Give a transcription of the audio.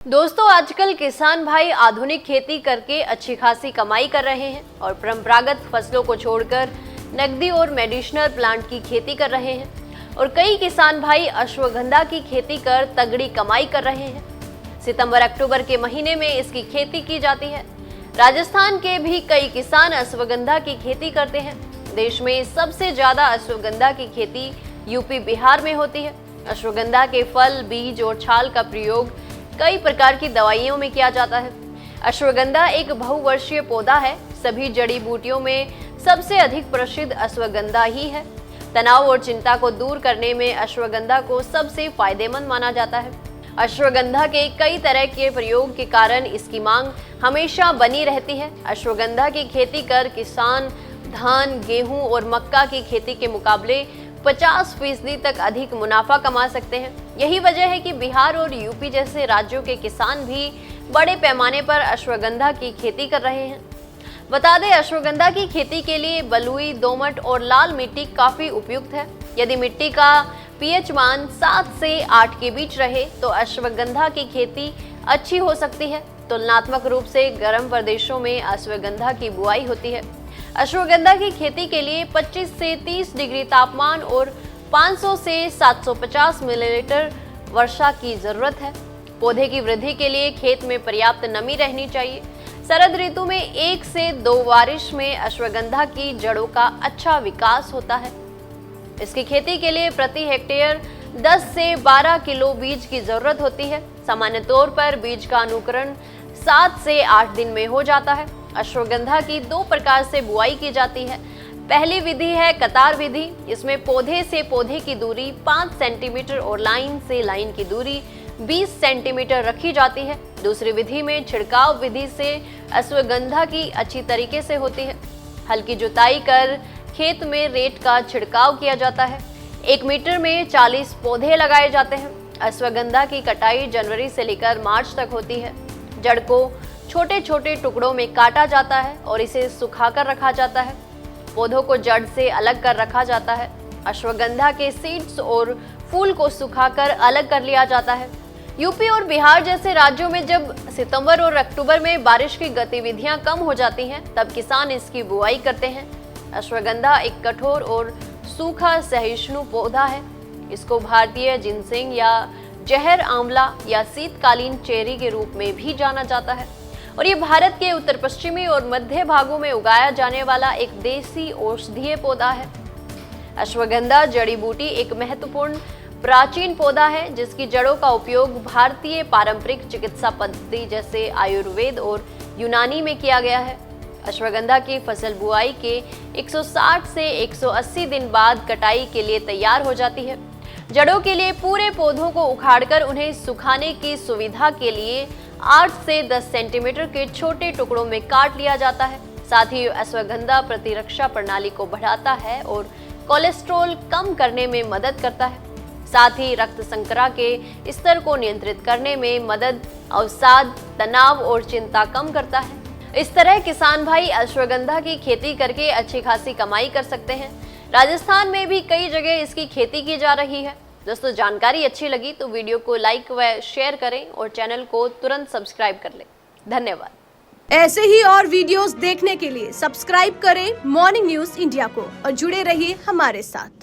दोस्तों, आजकल किसान भाई आधुनिक खेती करके अच्छी खासी कमाई कर रहे हैं और परंपरागत फसलों को छोड़कर नकदी और मेडिसिनल प्लांट की खेती कर रहे हैं और कई किसान भाई अश्वगंधा की खेती कर तगड़ी कमाई कर रहे हैं। सितंबर अक्टूबर के महीने में इसकी खेती की जाती है। राजस्थान के भी कई किसान अश्वगंधा की खेती करते हैं। देश में सबसे ज्यादा अश्वगंधा की खेती यूपी बिहार में होती है। अश्वगंधा के फल, बीज और छाल का प्रयोग कई प्रकार की दवाइयों में किया जाता है। अश्वगंधा एक बहुवर्षीय पौधा है। सभी जड़ी बूटियों में सबसे अधिक प्रसिद्ध अश्वगंधा ही है। तनाव और चिंता को दूर करने में अश्वगंधा को सबसे फायदेमंद माना जाता है। अश्वगंधा के कई तरह के प्रयोग के कारण इसकी मांग हमेशा बनी रहती है। अश्वगंधा की खेती कर किसान धान, गेहूं और मक्का की खेती के मुकाबले 50% तक अधिक मुनाफा कमा सकते हैं। यही वजह है कि बिहार और यूपी जैसे राज्यों के किसान भी बड़े पैमाने पर अश्वगंधा की खेती कर रहे हैं। बता दें, अश्वगंधा की खेती के लिए बलुई, दोमट और लाल मिट्टी काफी उपयुक्त है। यदि मिट्टी का पीएच मान 7 से 8 के बीच रहे तो अश्वगंधा की खेती अच्छी हो सकती है। तुलनात्मक रूप से गर्म प्रदेशों में अश्वगंधा की बुआई होती है। अश्वगंधा की खेती के लिए 25 से 30 डिग्री तापमान और 500 से 750 मिलीलीटर वर्षा की जरूरत है। पौधे की वृद्धि के लिए खेत में पर्याप्त नमी रहनी चाहिए। शरद ऋतु में 1 से 2 बारिश में अश्वगंधा की जड़ों का अच्छा विकास होता है। इसकी खेती के लिए प्रति हेक्टेयर 10 से 12 किलो बीज की जरूरत होती है। सामान्य तौर पर बीज का अंकुरण 7 से 8 दिन में हो जाता है। अश्वगंधा की 2 प्रकार से बुआई की जाती है। पहली विधि है कतार विधि। इसमें पौधे से पौधे की दूरी 5 सेंटीमीटर और लाइन से लाइन की दूरी 20 सेंटीमीटर रखी जाती है। दूसरी विधि में छिड़काव विधि से अश्वगंधा की अच्छी तरीके से होती है। हल्की जुताई कर खेत में रेत का छिड़काव किया जाता है। 1 मीटर में 40 पौधे लगाए जाते हैं। अश्वगंधा की कटाई जनवरी से लेकर मार्च तक होती है। जड़ को छोटे छोटे टुकड़ों में काटा जाता है और इसे सुखाकर रखा जाता है। पौधों को जड़ से अलग कर रखा जाता है। अश्वगंधा के सीड्स और फूल को सुखाकर अलग कर लिया जाता है। यूपी और बिहार जैसे राज्यों में जब सितंबर और अक्टूबर में बारिश की गतिविधियां कम हो जाती हैं, तब किसान इसकी बुआई करते हैं। अश्वगंधा एक कठोर और सूखा सहिष्णु पौधा है। इसको भारतीय जिनसिंग या जहर आंवला या शीतकालीन चेरी के रूप में भी जाना जाता है और ये भारत के उत्तर पश्चिमी और मध्य भागों में उगाया जाने वाला एक देसी औषधीय पौधा है। अश्वगंधा जड़ी बूटी एक महत्वपूर्ण प्राचीन पौधा है जिसकी जड़ों का उपयोग भारतीय पारंपरिक चिकित्सा पद्धति जैसे आयुर्वेद और यूनानी में किया गया है। अश्वगंधा की फसल बुआई के 160 से 180 दिन बाद कटाई के लिए तैयार हो जाती है। जड़ों के लिए पूरे पौधों को उखाड़कर उन्हें सुखाने की सुविधा के लिए 8 से 10 सेंटीमीटर के छोटे टुकड़ों में काट लिया जाता है। साथ ही अश्वगंधा प्रतिरक्षा प्रणाली को बढ़ाता है और कोलेस्ट्रॉल कम करने में मदद करता है। साथ ही रक्त शर्करा के स्तर को नियंत्रित करने में मदद, अवसाद, तनाव और चिंता कम करता है। इस तरह किसान भाई अश्वगंधा की खेती करके अच्छी खासी कमाई कर सकते हैं। राजस्थान में भी कई जगह इसकी खेती की जा रही है। दोस्तों, जानकारी अच्छी लगी तो वीडियो को लाइक व शेयर करें और चैनल को तुरंत सब्सक्राइब कर लें। धन्यवाद। ऐसे ही और वीडियोस देखने के लिए सब्सक्राइब करें मॉर्निंग न्यूज इंडिया को और जुड़े रहिए हमारे साथ।